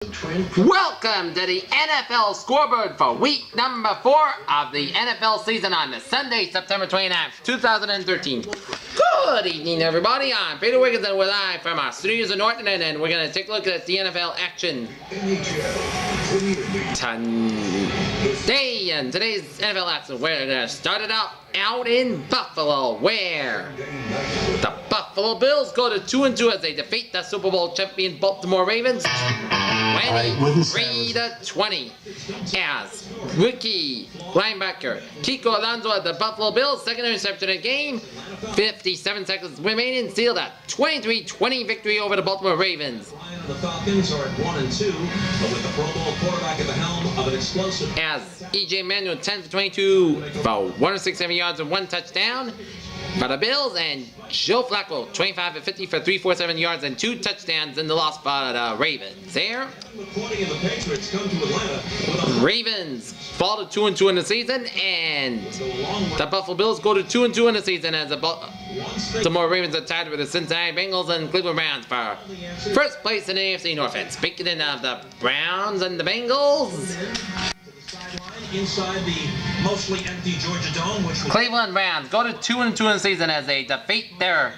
Welcome to the NFL Scoreboard for week number 4 of the NFL season on the Sunday, September 29th, 2013. Good evening, everybody. I'm Peter Wiggins, and we're live from our studios in Norton, and we're going to take a look at the NFL action today. And today's NFL action, we're going to start it out in Buffalo, where the Buffalo Bills go to 2-2 as they defeat the Super Bowl champion Baltimore Ravens 23-20. As rookie linebacker Kiko Alonso of the Buffalo Bills, second interception of the game, 57 seconds remaining, sealed a 23-20 victory over the Baltimore Ravens. The Falcons are at 1-2, but with the Pro Bowl quarterback at the helm of an explosive. As E.J. Manuel 10 for 22 for 167 yards and 1 touchdown for the Bills, and Joe Flacco 25 for 50 for 347 yards and 2 touchdowns in the loss for the Ravens. There, Ravens fall to 2-2 in the season, and the Buffalo Bills go to 2-2 in the season as the Baltimore Ravens are tied with the Cincinnati Bengals and Cleveland Browns for first place in the AFC North. And speaking of the Browns and the Bengals, inside the mostly empty Georgia Dome, which Cleveland Browns go to 2-2 in the season as they defeat their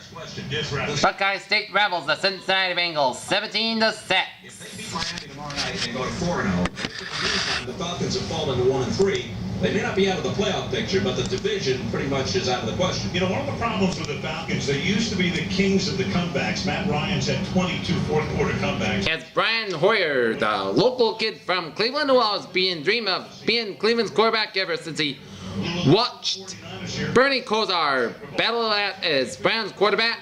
Buckeye State rivals, the Cincinnati Bengals, 17-6. Tomorrow night and go to 4-0. The Falcons have fallen to 1-3. They may not be out of the playoff picture, but the division pretty much is out of the question. You know, one of the problems with the Falcons, they used to be the kings of the comebacks. Matt Ryan's had 22 fourth-quarter comebacks. As Brian Hoyer, the local kid from Cleveland, who was dream of being Cleveland's quarterback ever since he watched Bernie Kosar battle that as Browns quarterback.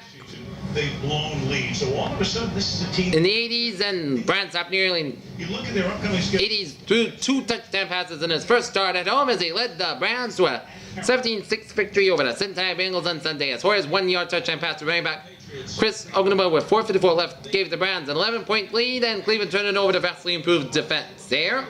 They've blown leads. So all of a sudden, this is a team in the 80s, and Browns stopped nearly you look at their upcoming schedule. 80s threw 2 touchdown passes in his first start at home as he led the Browns to a 17-6 victory over the Cincinnati Bengals on Sunday. As Hoyer's 1-yard touchdown pass to running back Chris Ogunaba with 4:54 left gave the Browns an 11-point lead, and Cleveland turned it over to vastly improved defense there.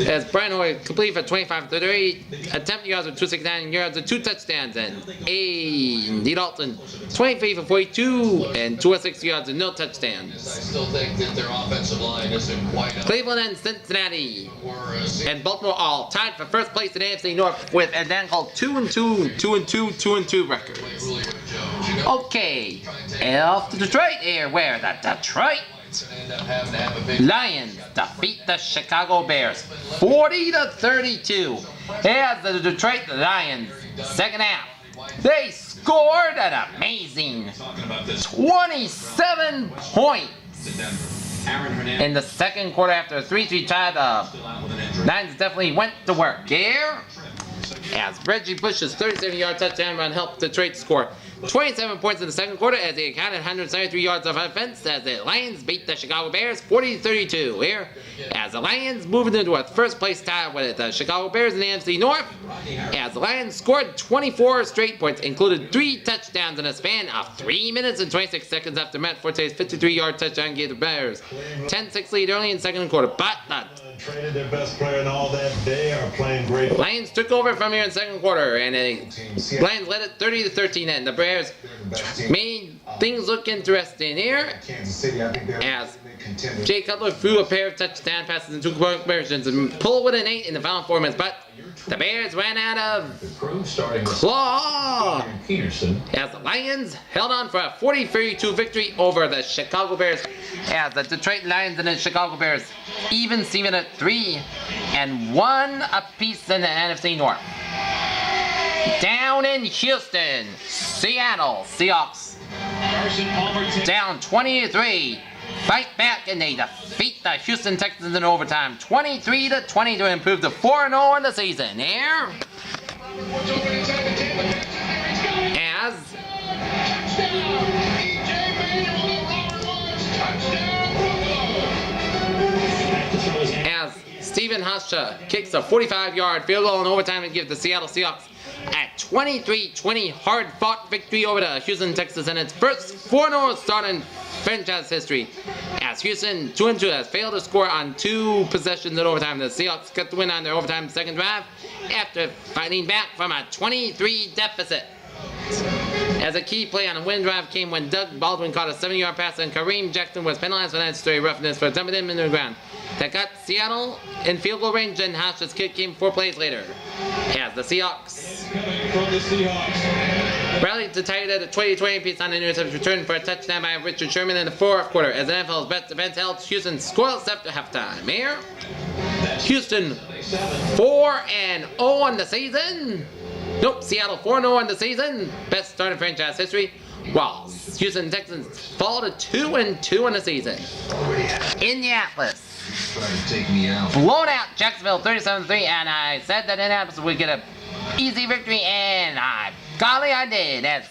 As Brian Hoyer completed for 25-38, attempt yards with 269 yards and 2 touchdowns, and Andy Dalton 23 for 42 and 206 yards and no touchdowns. I still think that their offensive line isn't quite up. Cleveland and Cincinnati and Baltimore all tied for first place in AFC North with a then called 2-2 records. Okay, off to Detroit here, where the Detroit Lions defeat the Chicago Bears 40-32. As the Detroit Lions, second half, they scored an amazing 27 points in the second quarter after a 3-3 tie. The Lions definitely went to work here, as Reggie Bush's 37-yard touchdown run helped Detroit score 27 points in the second quarter as they accounted 173 yards of offense as the Lions beat the Chicago Bears 40-32 here, as the Lions moved into a first place tie with the Chicago Bears in the NFC North, as the Lions scored 24 straight points, included 3 touchdowns in a span of 3 minutes and 26 seconds after Matt Forte's 53-yard touchdown gave the Bears 10-6 lead early in the second quarter, but the Traded their best player in all that day, are playing great. Lions took over from here in the second quarter, and the Lions led it 30-13, and the Bears made things look interesting here as Jay Cutler threw a pair of touchdown passes and 2 conversions and pulled with an 8 in the final 4 minutes, but the Bears ran out of claw as the Lions held on for a 40-32 victory over the Chicago Bears, as the Detroit Lions and the Chicago Bears even Steven at 3-1 apiece in the NFC North. Down in Houston, Seattle Seahawks down 20-3. Fight back and they defeat the Houston Texans in overtime 23-20 to improve to 4-0 in the season here. As Stephen Huscha kicks a 45-yard field goal in overtime to give the Seattle Seahawks a 23-20 hard-fought victory over the Houston Texans in its first 4-0 start in franchise history, as Houston 2-2 has failed to score on 2 possessions in overtime. The Seahawks got the win on their overtime second drive after fighting back from a 23 deficit. As a key play on a win drive came when Doug Baldwin caught a 70-yard pass and Kareem Jackson was penalized for unnecessary roughness for dumping him in the ground. That got Seattle in field goal range, and Hash's kick came 4 plays later. As the Seahawks rallied to tie it at a 20-20 piece on an interception return for a touchdown by Richard Sherman in the fourth quarter as the NFL's best defense held Houston scoreless after halftime. Here, Houston 4-0 on the season. Nope, Seattle 4-0 on the season. Best start in franchise history. While Houston Texans fall to 2-2 on the season. Indianapolis blown out Jacksonville 37-3, and I said that Indianapolis would get an easy victory, and golly, I did. As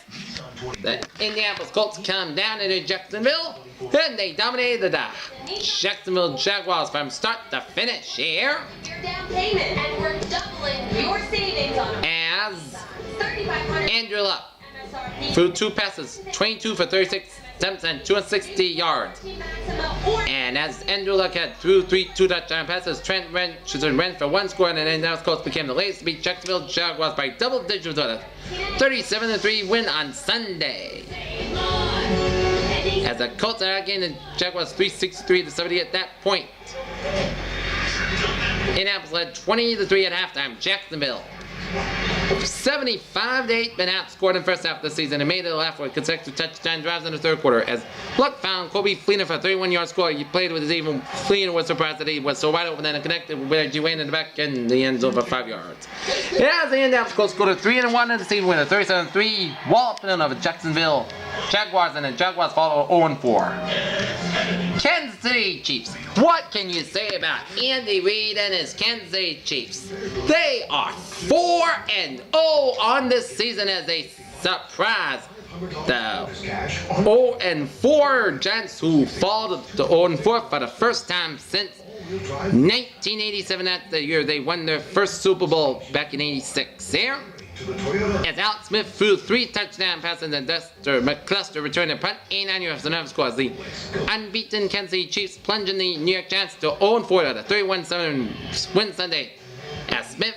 the Indianapolis Colts come down into Jacksonville, and they dominated the Jacksonville Jaguars from start to finish here. Your down payment, and we're doubling your savings on them. As Andrew Luck threw 2 passes, 22 for 36 attempts and 260 yards. And as Andrew Luck had threw 2 touchdown passes, Trent Richardson ran for 1 score, and the Indianapolis Colts became the latest to beat Jacksonville Jaguars by double digits with a 37-3 win on Sunday. As the Colts are outgained the Jaguars 363-70 at that point. Indianapolis led 20-3 at halftime. Jacksonville 75-8 been outscored in the first half of the season and made it laugh with consecutive touchdown drives in the third quarter. As Luck found Kobe Fleener for a 31-yard score, he played with his even. Fleener was surprised that he was so wide open and connected with Reggie Wayne in the back and the end zone for 5 yards. As the Indianapolis Colts scored a 3-1 in the season with a 37-3 walloping of Jacksonville Jaguars, and the Jaguars follow 0-4. Kansas City Chiefs. What can you say about Andy Reid and his Kansas City Chiefs? They are 4-0 on this season as they surprise the 0-4 Giants, who fall to 0-4 for the first time since 1987. That's the year they won their first Super Bowl back in '86. Here, as Alex Smith threw 3 touchdown passes and Dexter McCluster returned a punt, 89 yards for the nerve score as the unbeaten Kansas City Chiefs plunging the New York Giants to 0-4 at a 31-7 win Sunday. As Smith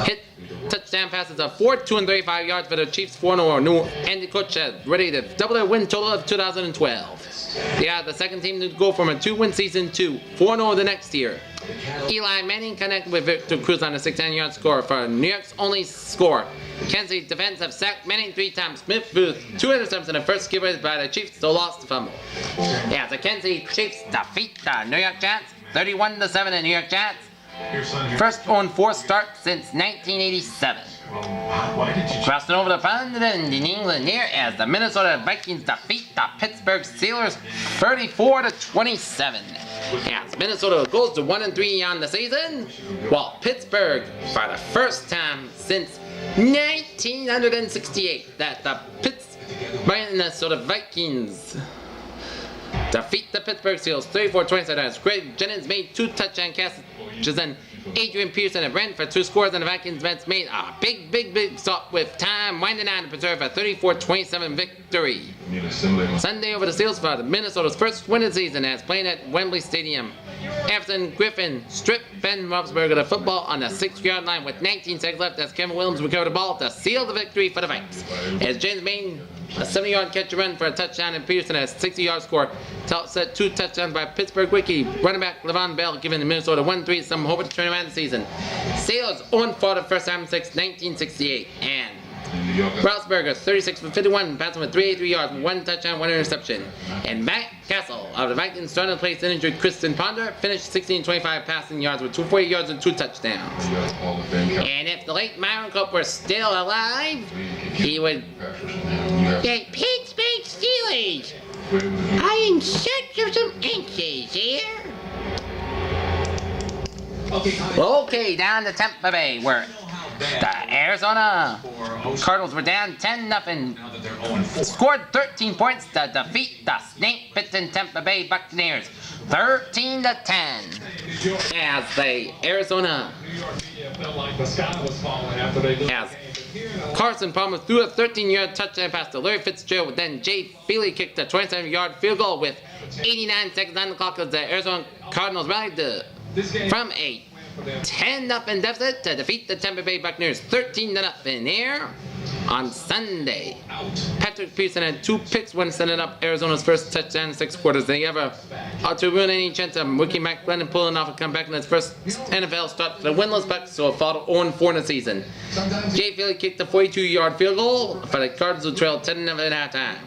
hit touchdown passes of 235 yards for the Chiefs 4-0. New Andy Coach ready to double their win total of 2012. They are the second team to go from a 2-win season to 4-0 the next year. Eli Manning connected with Victor Cruz on a 69-yard score for New York's only score. Kansas City defense have sacked Manning 3 times. Smith threw 2 interceptions in the first giveaways by the Chiefs, so lost the fumble. Yeah, the Kansas City Chiefs defeat the New York Giants 31-7 in New York Giants. First 0-4 start since 1987. Crossing over the pond in England here as the Minnesota Vikings defeat the Pittsburgh Steelers 34-27. As Minnesota goes to 1-3 on the season, while Pittsburgh, for the first time since 1968, that the Minnesota Vikings defeat the Pittsburgh Steelers 34-27 as Greg Jennings made 2 touchdown catches and Adrian Peterson ran for 2 scores, and the Vikings made a big stop with time winding down to preserve a 34-27 victory. Sunday over the Steelers for Minnesota's first win of the season as playing at Wembley Stadium. Everson Griffin stripped Ben Roethlisberger of the football on the 6-yard line with 19 seconds left as Kevin Williams recovered the ball to seal the victory for the Vikings. As James made a 70-yard catch and run for a touchdown, and Peterson had a 60-yard score to set 2 touchdowns by Pittsburgh rookie running back Le'Veon Bell, giving the Minnesota 1-3, some hoping to turn around the season. Steelers 0-4 the first time since 1968, and Roethlisberger 36 for 51, passing with 383 yards, 1 touchdown, 1 interception. And Matt Castle of the Vikings starting to place injured Kristen Ponder finished 16-25 passing yards with 240 yards and 2 touchdowns. And if the late Myron Cope were still alive, he would say, Pittsburgh Steelers, I am search of some answers here. Okay, down to Tampa Bay, where the Arizona Cardinals were down 10-0. Scored 13 points to defeat the snake-bitten Tampa Bay Buccaneers 13-10. As the Arizona, as Carson Palmer threw a 13-yard touchdown pass to Larry Fitzgerald, then Jay Feely kicked a 27-yard field goal with 89 seconds on the clock as the Arizona Cardinals rallied from a 10-0 deficit to defeat the Tampa Bay Buccaneers 13-0 here. on Sunday. Patrick Peterson had 2 picks when sending up Arizona's first touchdown in 6 quarters. They ever to ruin any chance of Ricky McGlennon pulling off a comeback in his first NFL start for the winless Bucs, so it fell to 0-4 in the season. Jay Philly kicked a 42-yard field goal for the Cardinals, who trailed 10-0 at halftime.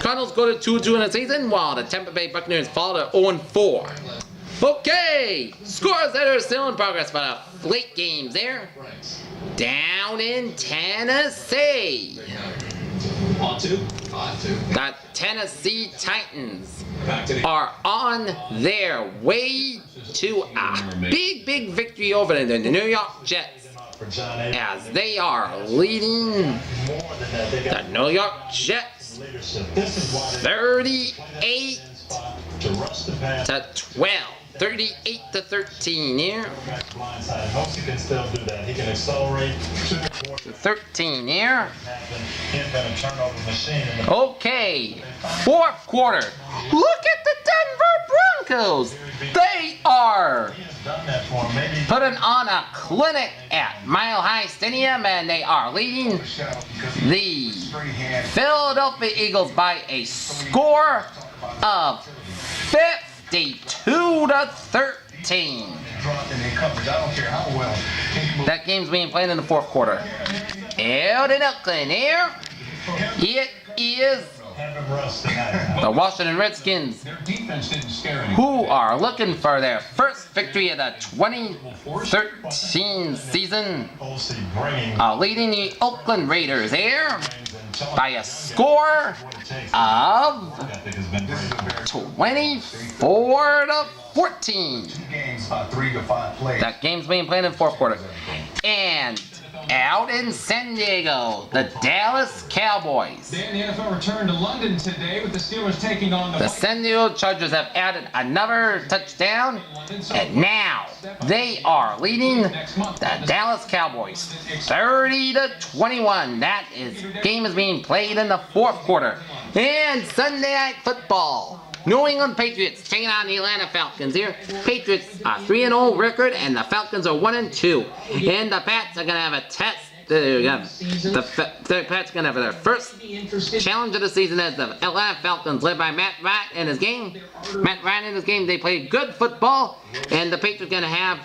Cardinals go to 2-2 in the season, while the Tampa Bay Buccaneers fall to 0-4. Okay, scores that are still in progress for the late games there. Down in Tennessee. On to. The Tennessee Titans are on their way to a big victory over the New York Jets, as they are leading the New York Jets 38 to 12. 38 to 13 here. 13 here. Okay, 4th quarter. Look at the Denver Broncos. They are putting on a clinic at Mile High Stadium, and they are leading the Philadelphia Eagles by a score of 52 to 13. That game's being played in the 4th quarter. Out in Oakland here, it is the Washington Redskins, who are looking for their first victory of the 2013 season, leading the Oakland Raiders here by a score of 24 to 14. That game's being played in the 4th quarter. And out in San Diego, the Dallas Cowboys. The NFL returned to London today with the Steelers taking on the San Diego Chargers have added another touchdown, and now they are leading the Dallas Cowboys 30 to 21. That game is being played in the 4th quarter. And Sunday Night Football. New England Patriots taking on the Atlanta Falcons here. Patriots are 3-0 record, and the Falcons are 1-2. And the Pats are going to have a test. The Pats are going to have their first challenge of the season as the Atlanta Falcons, led by Matt Ryan in his game. They play good football, and the Patriots are going to have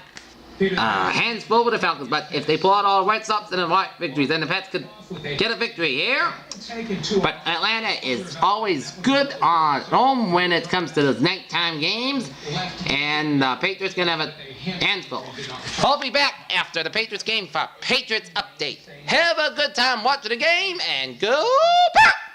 hands full with the Falcons. But if they pull out all right stops and the right victories, then the Pats could get a victory here. But Atlanta is always good on home when it comes to those nighttime games, and the Patriots going to have a hands full. I'll be back after the Patriots game for Patriots Update. Have a good time watching the game, and go Pats!